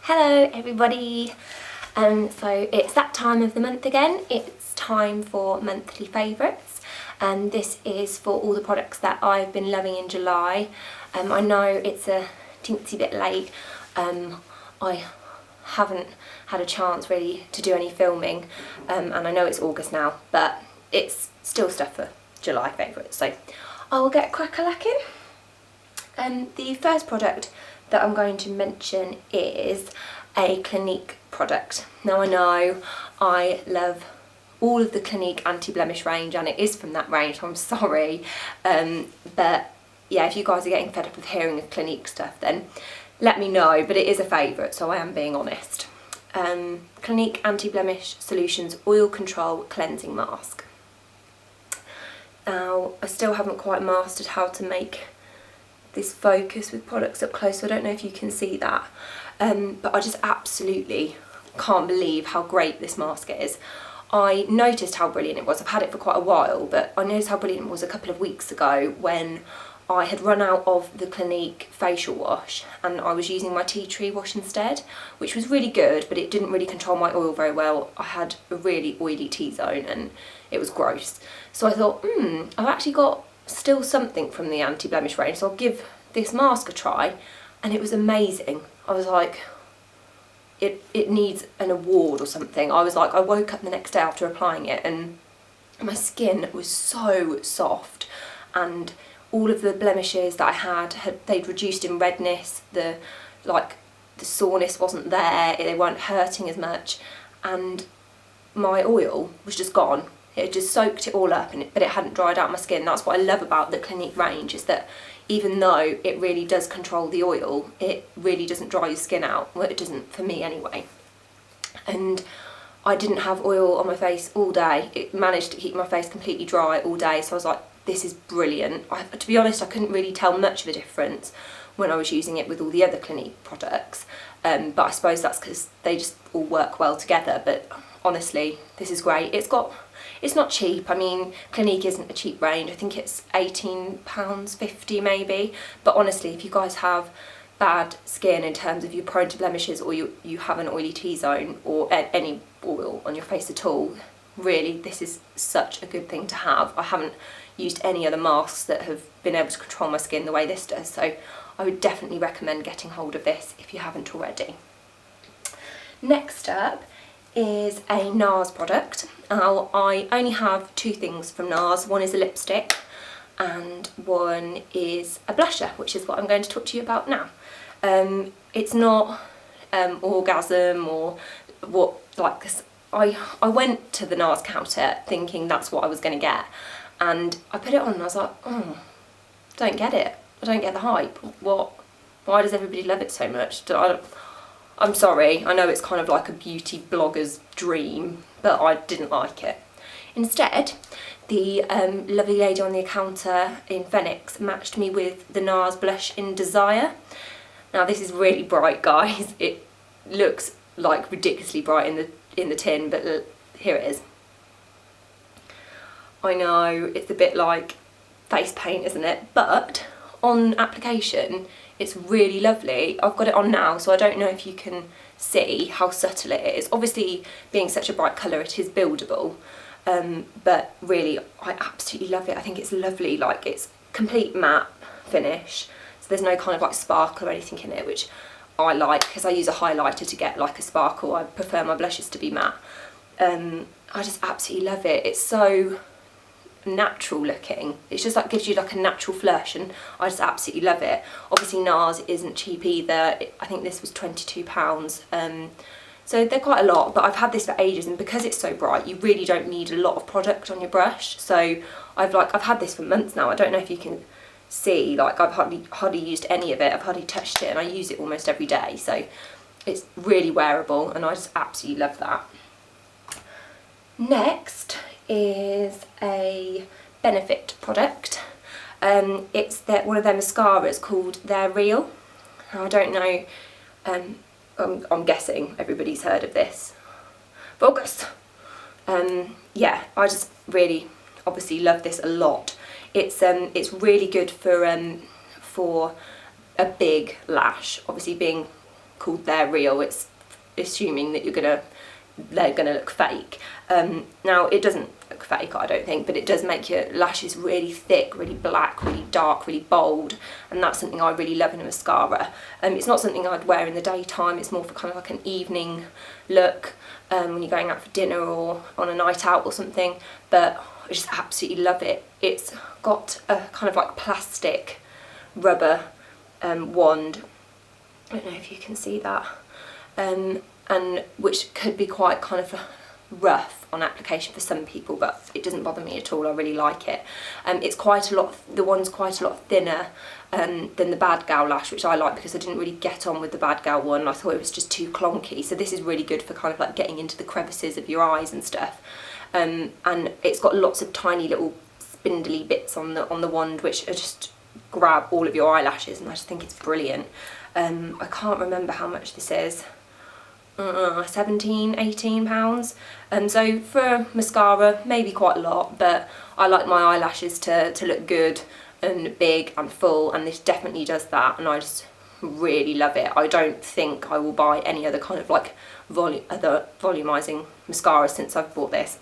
Hello everybody, so it's that time of the month again. It's time for monthly favourites, and this is for all the products that I've been loving in July. I know it's a teensy bit late. I haven't had a chance really to do any filming, and I know it's August now, but it's still stuff for July favourites, so I will get crack-a-lacking. The first product that I'm going to mention is a Clinique product. Now I know I love all of the Clinique anti-blemish range, and it is from that range, so I'm sorry, but yeah, if you guys are getting fed up of hearing of Clinique stuff, then let me know, but it is a favourite, so I am being honest. Clinique Anti-Blemish Solutions Oil Control Cleansing Mask. Now I still haven't quite mastered how to make this focus with products up close, so I don't know if you can see that, but I just absolutely can't believe how great this mask is. I noticed how brilliant it was. I've had it for quite a while, but I noticed how brilliant it was a couple of weeks ago when I had run out of the Clinique facial wash and I was using my tea tree wash instead, which was really good, but it didn't really control my oil very well. I had a really oily T-zone and it was gross. So I thought, I've actually got still something from the anti-blemish range, so I'll give this mask a try, and it was amazing. I was like, it needs an award or something. I was like, I woke up the next day after applying it and my skin was so soft, and all of the blemishes that I they'd reduced in redness, the soreness wasn't there, they weren't hurting as much, and my oil was just gone. It had just soaked it all up, but it hadn't dried out my skin. That's what I love about the Clinique range, is that even though it really does control the oil, it really doesn't dry your skin out. Well, it doesn't for me anyway. And I didn't have oil on my face all day. It managed to keep my face completely dry all day, so I was like, this is brilliant. To be honest, I couldn't really tell much of a difference when I was using it with all the other Clinique products, but I suppose that's because they just all work well together. But honestly, this is great. It's not cheap. I mean, Clinique isn't a cheap range. I think it's £18.50 maybe. But honestly, if you guys have bad skin in terms of you're prone to blemishes, or you have an oily T-zone, or any oil on your face at all, really, this is such a good thing to have. I haven't used any other masks that have been able to control my skin the way this does, so I would definitely recommend getting hold of this if you haven't already. Next up is a NARS product. Now, I only have two things from NARS. One is a lipstick and one is a blusher, which is what I'm going to talk to you about now. It's not orgasm or what, like, I went to the NARS counter thinking that's what I was going to get, and I put it on and I was like, don't get it. I don't get the hype. Why does everybody love it so much? I'm sorry, I know it's kind of like a beauty blogger's dream, but I didn't like it. Instead, the lovely lady on the counter in Phoenix matched me with the NARS blush in Desire. Now this is really bright, guys. It looks like ridiculously bright in the tin, but here it is. I know it's a bit like face paint, isn't it? But on application, it's really lovely. I've got it on now, so I don't know if you can see how subtle it is. Obviously, being such a bright colour, it is buildable, but really, I absolutely love it. I think it's lovely, like it's complete matte finish, so there's no kind of like sparkle or anything in it, which I like because I use a highlighter to get like a sparkle. I prefer my blushes to be matte. I just absolutely love it. It's so natural looking. It's just like gives you like a natural flush, and I just absolutely love it. Obviously NARS isn't cheap either. I think this was £22, so they're quite a lot, but I've had this for ages, and because it's so bright you really don't need a lot of product on your brush, so I've had this for months now. I don't know if you can see, like I've hardly used any of it. I've hardly touched it, and I use it almost every day, so it's really wearable and I just absolutely love that. Next is a Benefit product. It's one of their mascaras called They're Real. Now, I don't know, I'm guessing everybody's heard of this. Focus! Yeah, I just really obviously love this a lot. It's really good for a big lash. Obviously, being called they're real, it's assuming that they're gonna look fake. Now it doesn't look fake, I don't think, but it does make your lashes really thick, really black, really dark, really bold, and that's something I really love in a mascara. It's not something I'd wear in the daytime, it's more for kind of like an evening look, when you're going out for dinner or on a night out or something, but I just absolutely love it. It's got a kind of like plastic rubber wand, I don't know if you can see that, and which could be quite kind of rough on application for some people, but it doesn't bother me at all. I really like it. It's quite a lot, the wand's quite a lot thinner than the Bad Gal lash, which I like because I didn't really get on with the Bad Gal one. I thought it was just too clonky, so this is really good for kind of like getting into the crevices of your eyes and stuff. And it's got lots of tiny little spindly bits on the wand, which are just grab all of your eyelashes, and I just think it's brilliant. I can't remember how much this is. 17, 18 pounds. So for mascara, maybe quite a lot, but I like my eyelashes to look good and big and full, and this definitely does that, and I just really love it. I don't think I will buy any other kind of like other volumizing mascara since I've bought this.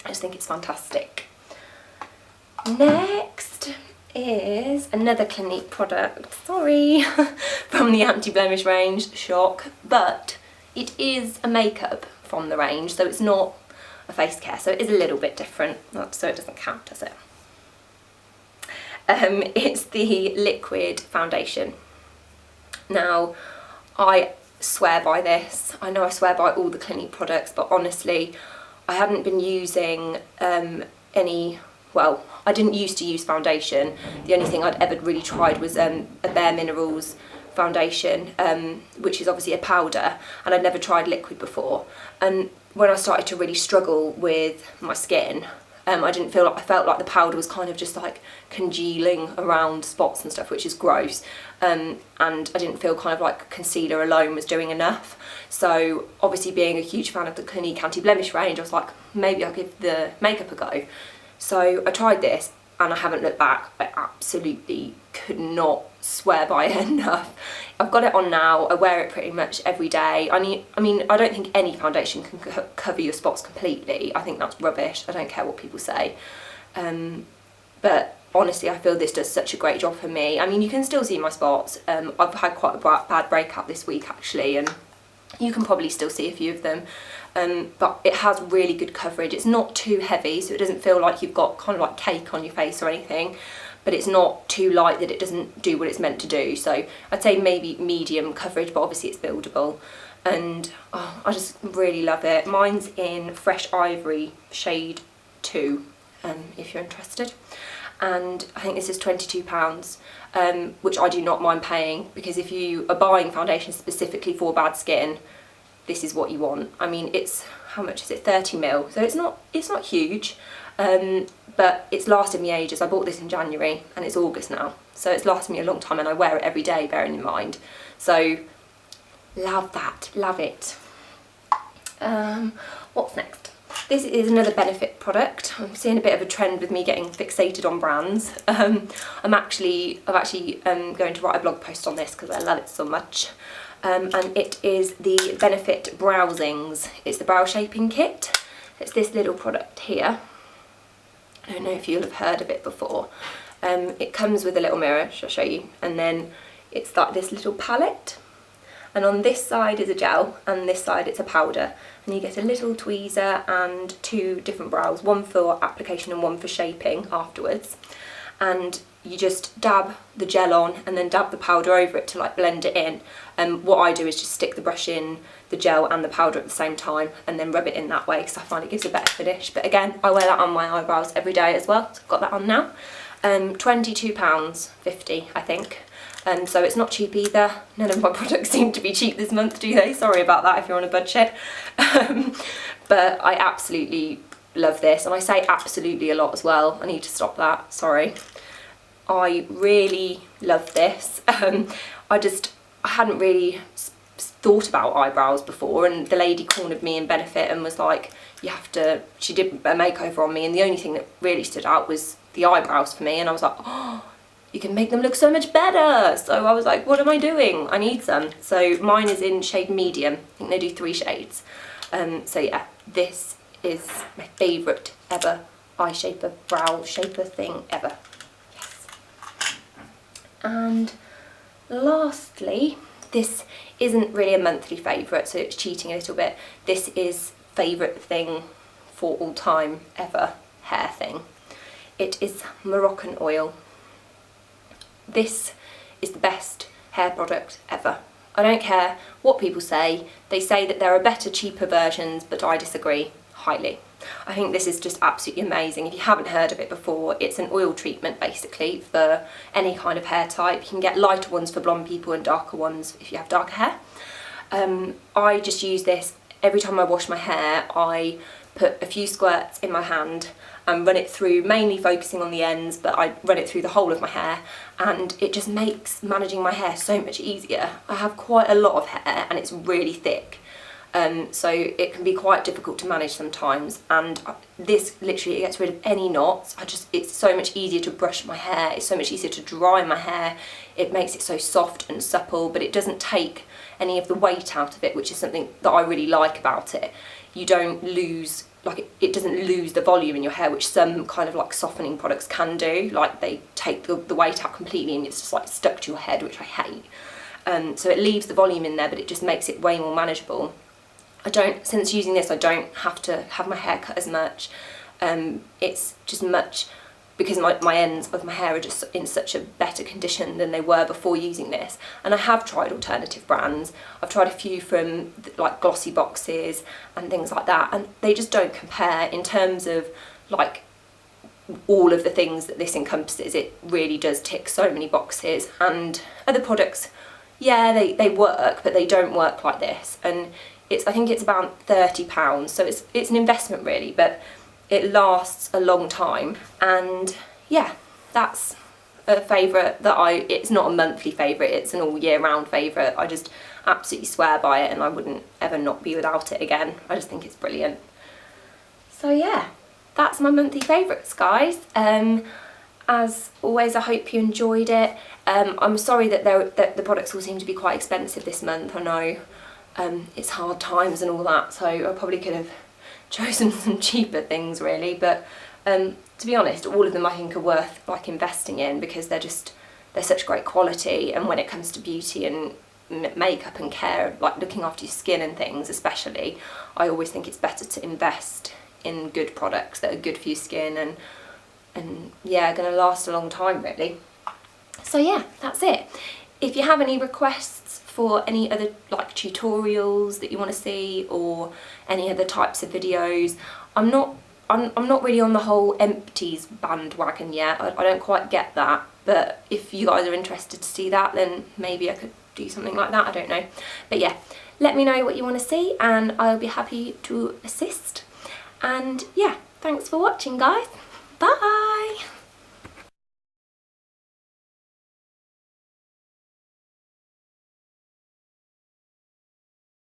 I just think it's fantastic. Next is another Clinique product, sorry, from the anti-blemish range, shock, but it is a makeup from the range, so it's not a face care, so it is a little bit different, so it doesn't count, does it? It's the liquid foundation. Now, I swear by this. I know I swear by all the Clinique products, but honestly, I hadn't been using well, I didn't used to use foundation. The only thing I'd ever really tried was a Bare Minerals foundation, which is obviously a powder, and I'd never tried liquid before. And when I started to really struggle with my skin, I felt like the powder was kind of just like congealing around spots and stuff, which is gross, and I didn't feel kind of like concealer alone was doing enough. So obviously, being a huge fan of the Clinique anti-blemish range, I was like, maybe I'll give the makeup a go. So I tried this and I haven't looked back. I absolutely could not swear by it enough. I've got it on now, I wear it pretty much every day. I mean, I don't think any foundation can cover your spots completely. I think that's rubbish, I don't care what people say. But honestly, I feel this does such a great job for me. I mean, you can still see my spots. I've had quite a bad breakout this week actually, and you can probably still see a few of them. But it has really good coverage. It's not too heavy, so it doesn't feel like you've got kind of like cake on your face or anything, but it's not too light that it doesn't do what it's meant to do. So I'd say maybe medium coverage, but obviously it's buildable. And I just really love it. Mine's in Fresh Ivory shade 2, if you're interested. And I think this is £22, which I do not mind paying, because if you are buying foundation specifically for bad skin, this is what you want. I mean, it's, how much is it, 30ml, so it's not huge, but it's lasted me ages. I bought this in January and it's August now, so it's lasted me a long time, and I wear it every day, bearing in mind. So love that, love it. What's next? This is another Benefit product. I'm seeing a bit of a trend with me getting fixated on brands. I'm actually going to write a blog post on this because I love it so much. And it is the Benefit Browsings. It's the brow shaping kit. It's this little product here. I don't know if you'll have heard of it before. It comes with a little mirror, which I'll show you, and then it's like this little palette. And on this side is a gel, and this side it's a powder. And you get a little tweezer and 2 different brows, one for application and one for shaping afterwards. And you just dab the gel on and then dab the powder over it to like blend it in. And what I do is just stick the brush in the gel and the powder at the same time, and then rub it in that way, because I find it gives a better finish. But again, I wear that on my eyebrows every day as well, so I've got that on now. £22.50, I think. So it's not cheap either. None of my products seem to be cheap this month, do they? Sorry about that if you're on a budget. But I absolutely love this, and I say absolutely a lot as well. I need to stop that, sorry. I really love this. I hadn't really thought about eyebrows before, and the lady cornered me in Benefit and was like, she did a makeover on me, and the only thing that really stood out was the eyebrows for me, and I was like, oh, you can make them look so much better. So I was like, what am I doing? I need some. So mine is in shade medium. I think they do 3 shades. So yeah, this is my favourite ever eye shaper, brow shaper thing ever. Yes. And lastly, this isn't really a monthly favourite, so it's cheating a little bit. This is favourite thing for all time ever hair thing. It is Moroccan oil. This is the best hair product ever. I don't care what people say. They say that there are better, cheaper versions, but I disagree highly. I think this is just absolutely amazing. If you haven't heard of it before, it's an oil treatment basically for any kind of hair type. You can get lighter ones for blonde people and darker ones if you have darker hair. I just use this every time I wash my hair. I put a few squirts in my hand and run it through, mainly focusing on the ends, but I run it through the whole of my hair, and it just makes managing my hair so much easier. I have quite a lot of hair and it's really thick, so it can be quite difficult to manage sometimes, and this literally gets rid of any knots. It's so much easier to brush my hair, it's so much easier to dry my hair, it makes it so soft and supple, but it doesn't take any of the weight out of it, which is something that I really like about it. You don't lose, like it doesn't lose the volume in your hair, which some kind of like softening products can do. Like they take the weight out completely and it's just like stuck to your head, which I hate. So it leaves the volume in there, but it just makes it way more manageable. Since using this, I don't have to have my hair cut as much. It's just much, because my ends of my hair are just in such a better condition than they were before using this. And I have tried alternative brands. I've tried a few from like glossy boxes and things like that, and they just don't compare in terms of like all of the things that this encompasses. It really does tick so many boxes, and other products, yeah, they work, but they don't work like this. And I think it's about £30, so it's an investment really, but it lasts a long time. And yeah, that's a favourite that it's not a monthly favourite, it's an all year round favourite. I just absolutely swear by it and I wouldn't ever not be without it again. I just think it's brilliant. So yeah, that's my monthly favourites, guys. As always, I hope you enjoyed it. I'm sorry that the products all seem to be quite expensive this month. I know it's hard times and all that, so I probably could have chosen some cheaper things really, but to be honest, all of them I think are worth like investing in, because they're such great quality. And when it comes to beauty and makeup and care, like looking after your skin and things especially, I always think it's better to invest in good products that are good for your skin and yeah, going to last a long time really. So yeah, that's it. If you have any requests for any other like tutorials that you want to see, or any other types of videos, I'm not really on the whole empties bandwagon yet. I don't quite get that, but if you guys are interested to see that, then maybe I could do something like that, I don't know. But yeah, let me know what you want to see and I'll be happy to assist. And yeah, thanks for watching, guys. Bye!